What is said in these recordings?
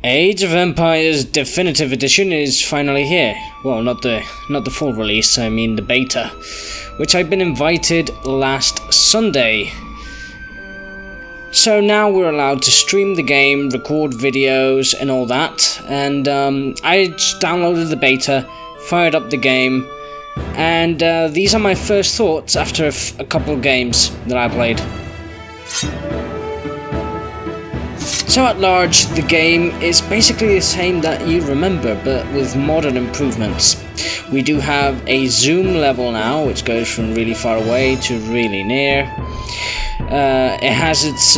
Age of Empires Definitive Edition is finally here. Well, not the full release, I mean the beta, which I've been invited last Sunday. So now we're allowed to stream the game, record videos and all that, and I just downloaded the beta, fired up the game, and these are my first thoughts after a couple of games that I played. So at large, the game is basically the same that you remember, but with modern improvements. We do have a zoom level now, which goes from really far away to really near. It has its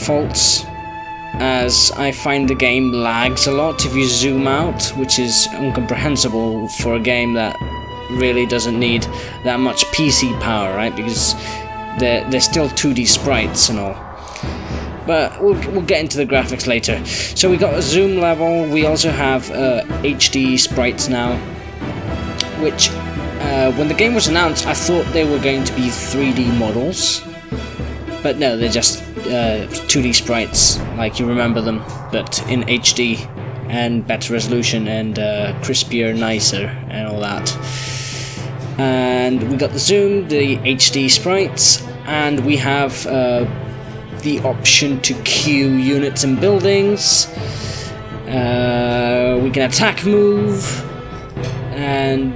faults, as I find the game lags a lot if you zoom out, which is incomprehensible for a game that really doesn't need that much PC power, right? Because they're still 2D sprites and all. But we'll get into the graphics later. So we got a zoom level. We also have HD sprites now, which when the game was announced, I thought they were going to be 3D models, but no, they're just 2D sprites like you remember them, but in HD and better resolution and crispier, nicer, and all that. And we got the zoom, the HD sprites, and we have the option to queue units and buildings. We can attack, move, and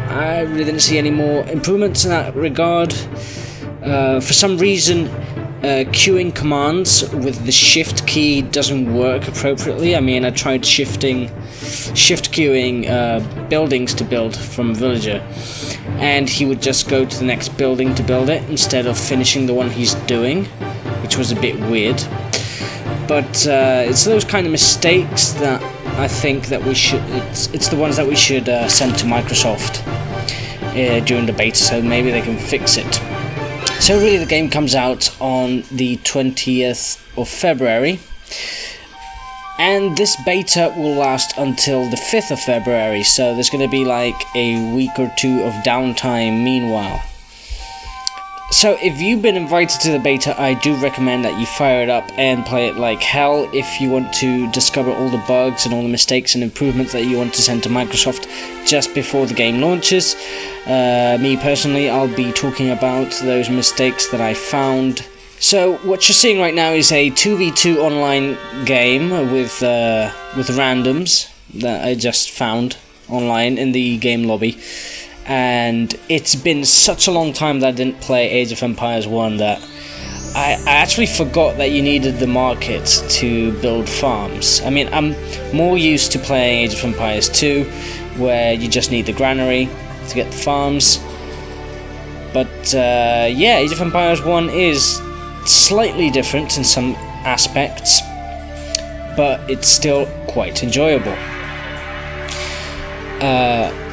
I really didn't see any more improvements in that regard. For some reason, queuing commands with the shift key doesn't work appropriately. I mean, I tried shift queuing buildings to build from villager, and he would just go to the next building to build it instead of finishing the one he's doing, which was a bit weird. But it's those kind of mistakes that I think that we should. It's the ones that we should send to Microsoft during the beta, so maybe they can fix it. So really, the game comes out on the 20th of February. And this beta will last until the 5th of February, so there's going to be like a week or two of downtime meanwhile. So if you've been invited to the beta, I do recommend that you fire it up and play it like hell if you want to discover all the bugs and all the mistakes and improvements that you want to send to Microsoft just before the game launches. Me personally, I'll be talking about those mistakes that I found. So what you're seeing right now is a 2v2 online game with randoms that I just found online in the game lobby, and it's been such a long time that I didn't play Age of Empires 1 that I actually forgot that you needed the market to build farms. I mean, I'm more used to playing Age of Empires 2, where you just need the granary to get the farms, but yeah, Age of Empires 1 is slightly different in some aspects, but it's still quite enjoyable.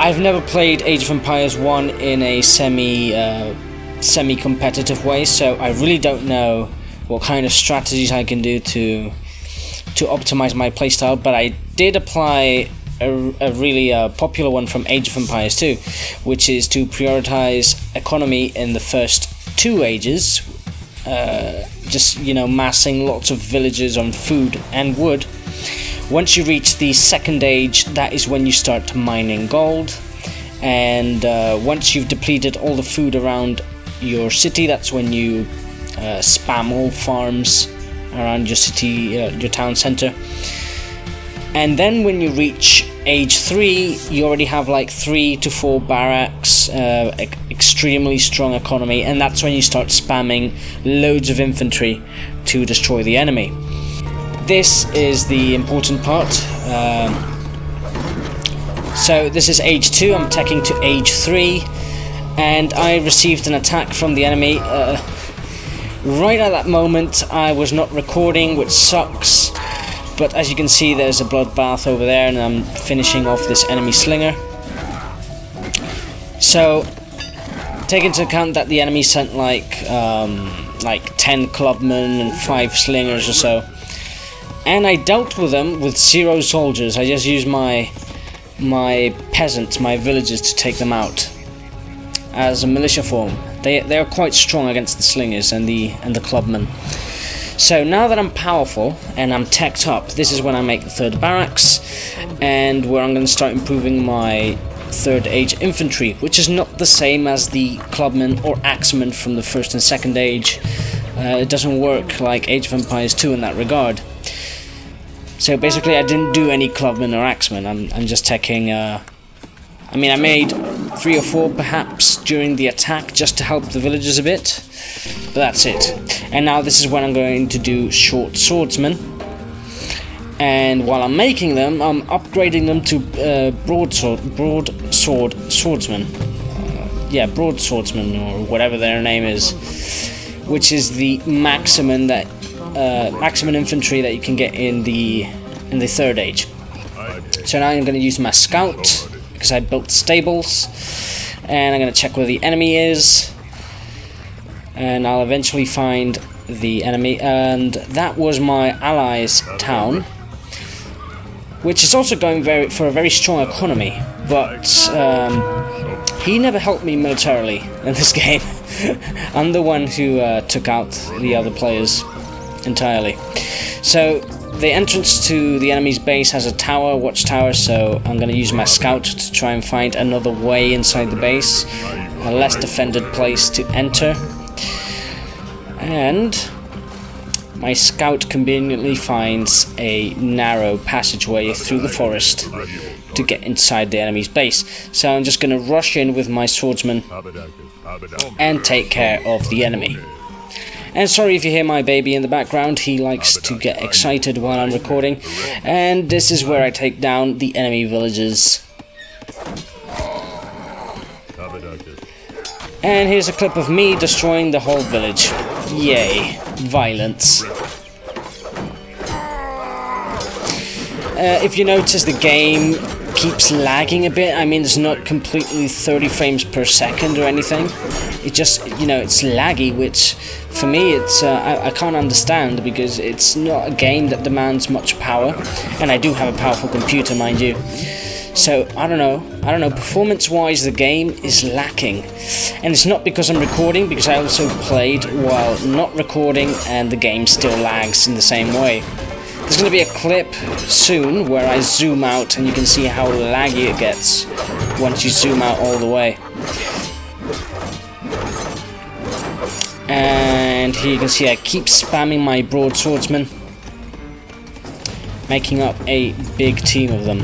I've never played Age of Empires 1 in a semi-competitive way, so I really don't know what kind of strategies I can do to optimize my playstyle, but I did apply a really popular one from Age of Empires 2, which is to prioritize economy in the first 2 ages. Just, you know, massing lots of villages on food and wood. Once you reach the 2nd age, that is when you start mining gold, and once you've depleted all the food around your city, that's when you spam all farms around your city, your town center. And then when you reach age 3, you already have like 3 to 4 barracks, extremely strong economy, and that's when you start spamming loads of infantry to destroy the enemy. This is the important part. So this is age 2, I'm taking to age 3, and I received an attack from the enemy. Right at that moment I was not recording, which sucks. But as you can see, there's a bloodbath over there, and I'm finishing off this enemy slinger. So, take into account that the enemy sent like 10 clubmen and 5 slingers or so, and I dealt with them with 0 soldiers. I just used my peasants, my villagers, to take them out as a militia form. They are quite strong against the slingers and the clubmen. So now that I'm powerful and I'm teched up, this is when I make the 3rd barracks, and where I'm going to start improving my 3rd Age infantry, which is not the same as the clubmen or axemen from the 1st and 2nd Age. It doesn't work like Age of Empires 2 in that regard. So basically I didn't do any clubmen or axemen. I'm just taking I mean, I made 3 or 4 perhaps during the attack just to help the villagers a bit, but that's it. And now this is when I'm going to do short swordsmen, and while I'm making them, I'm upgrading them to broadsword swordsmen. Yeah, broad swordsmen, or whatever their name is, which is the maximum that maximum infantry that you can get in the 3rd Age. So now I'm going to use my scout, because I built stables, and I'm going to check where the enemy is, and I'll eventually find the enemy, and that was my allies' town, which is also going for a very strong economy, but he never helped me militarily in this game. I'm the one who took out the other players entirely. So the entrance to the enemy's base has a tower, watchtower, so I'm going to use my scout to try and find another way inside the base, a less defended place to enter. And my scout conveniently finds a narrow passageway through the forest to get inside the enemy's base. So I'm just going to rush in with my swordsman and take care of the enemy. And sorry if you hear my baby in the background, he likes to get excited while I'm recording. And this is where I take down the enemy villagers. And here's a clip of me destroying the whole village. Yay, violence. If you notice, the game keeps lagging a bit. I mean, it's not completely 30 frames per second or anything. It just, you know, it's laggy, which for me it's I can't understand, because it's not a game that demands much power, and I do have a powerful computer, mind you. So I don't know, performance-wise the game is lacking, and it's not because I'm recording, because I also played while not recording and the game still lags in the same way. There's going to be a clip soon where I zoom out and you can see how laggy it gets once you zoom out all the way. And here you can see I keep spamming my broadswordsmen, making up a big team of them.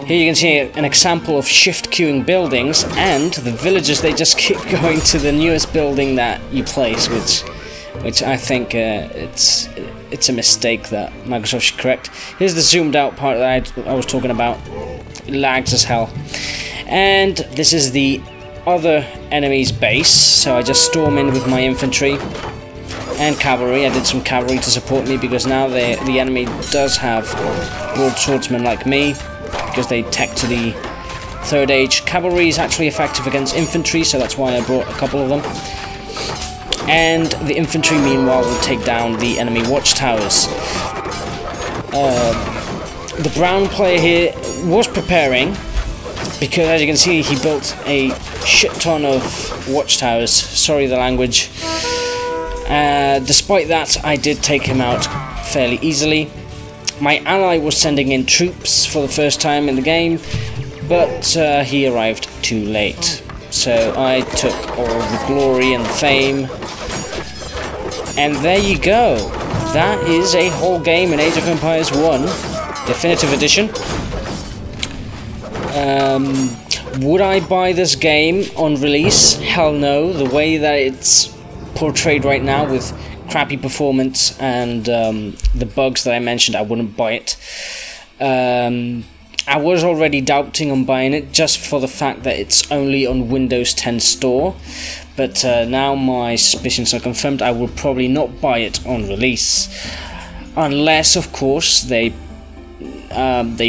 Here you can see an example of shift queuing buildings, and the villagers, they just keep going to the newest building that you place, which I think it's a mistake that Microsoft should correct. Here's the zoomed out part that I was talking about. It lags as hell. And this is the other enemy's base, so I just storm in with my infantry and cavalry. I did some cavalry to support me, because now the enemy does have broadswordsmen like me, because they tech to the 3rd Age. Cavalry is actually effective against infantry, so that's why I brought a couple of them. And the infantry, meanwhile, will take down the enemy watchtowers. The brown player here was preparing, because as you can see, he built a shit ton of watchtowers. Sorry the language. Despite that, I did take him out fairly easily. My ally was sending in troops for the first time in the game, but he arrived too late. So I took all the glory and the fame. And there you go. That is a whole game in Age of Empires 1 Definitive Edition. Would I buy this game on release? Hell no. The way that it's portrayed right now, with crappy performance and the bugs that I mentioned, I wouldn't buy it. I was already doubting on buying it just for the fact that it's only on Windows 10 Store, but now my suspicions are confirmed. I will probably not buy it on release, unless of course they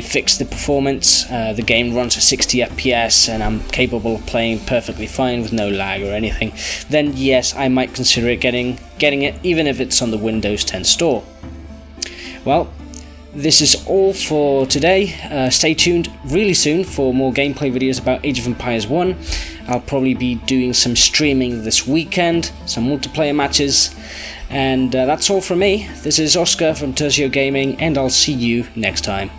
fix the performance. The game runs at 60 FPS and I'm capable of playing perfectly fine with no lag or anything. Then yes, I might consider it getting it, even if it's on the Windows 10 Store. Well, this is all for today. Stay tuned really soon for more gameplay videos about Age of Empires 1. I'll probably be doing some streaming this weekend, some multiplayer matches, and that's all from me. This is Oscar from Tercio Gaming, and I'll see you next time.